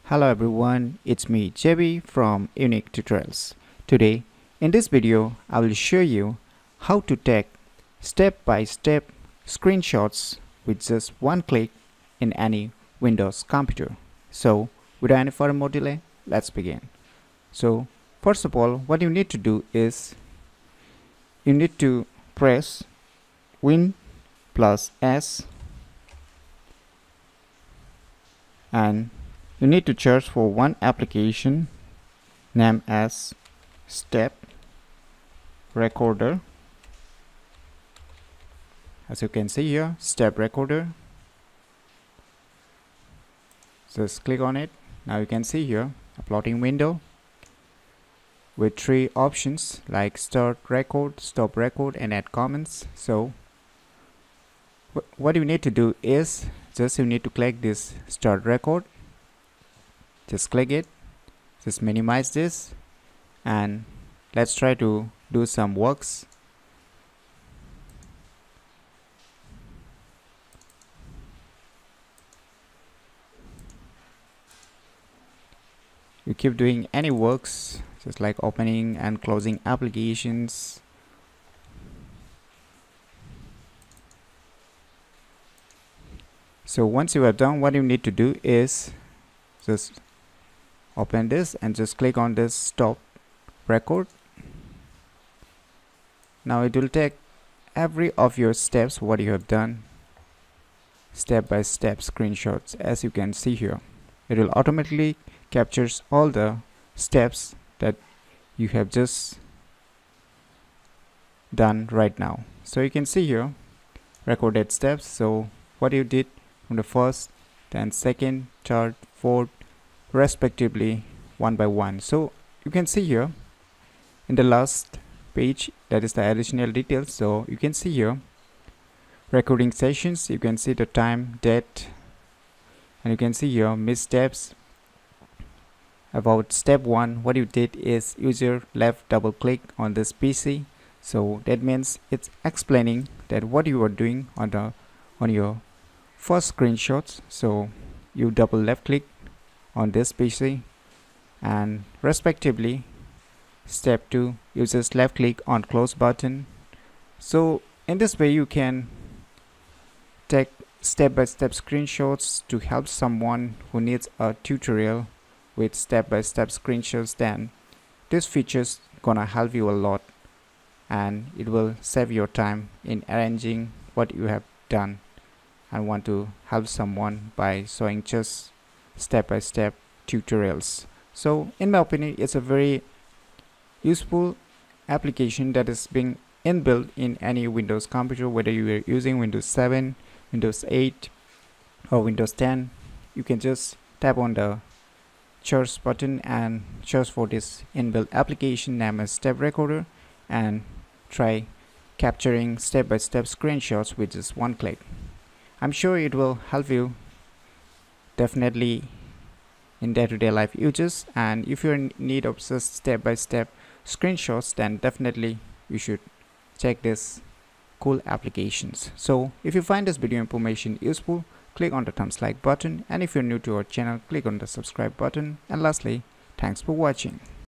Hello everyone, it's me JB from UniqueTutorials. Today, in this video, I will show you how to take step-by-step screenshots with just one click in any Windows computer. So, without any further more delay, let's begin. So, first of all, what you need to do is you need to press Win plus S and you need to search for one application named as Step Recorder. As you can see here, Step Recorder. Just click on it. Now you can see here a plotting window with three options like start record, stop record, and add comments. So what you need to do is just you need to click this start record. Just click it, just minimize this, and let's try to do some works. You keep doing any works, just like opening and closing applications. So once you are done, what you need to do is just open this and just click on this stop record. Now it will take every of your steps what you have done, step-by-step screenshots. As you can see here, it will automatically captures all the steps that you have just done right now. So you can see here recorded steps. So what you did from the first, then second, third, fourth, respectively, one by one. So you can see here in the last page, that is the additional details. So you can see here recording sessions, you can see the time, date, and you can see here missteps. About step 1, what you did is user left double click on this PC. So that means it's explaining that what you are doing on your first screenshots. So you double left click on this PC, and respectively step 2, you just left click on close button. So in this way you can take step-by-step screenshots to help someone who needs a tutorial with step-by-step screenshots. Then this feature's gonna help you a lot, and it will save your time in arranging what you have done and want to help someone by showing just step-by-step tutorials. So in my opinion, it's a very useful application that is being inbuilt in any Windows computer, whether you are using Windows 7, Windows 8 or Windows 10. You can just tap on the search button and search for this inbuilt application named as Step Recorder and try capturing step-by-step screenshots with just one click. I'm sure it will help you definitely in day-to-day life uses, and if you're in need of just step-by-step screenshots, then definitely you should check this cool applications. So if you find this video information useful, click on the thumbs like button, and if you're new to our channel, click on the subscribe button, and lastly, thanks for watching.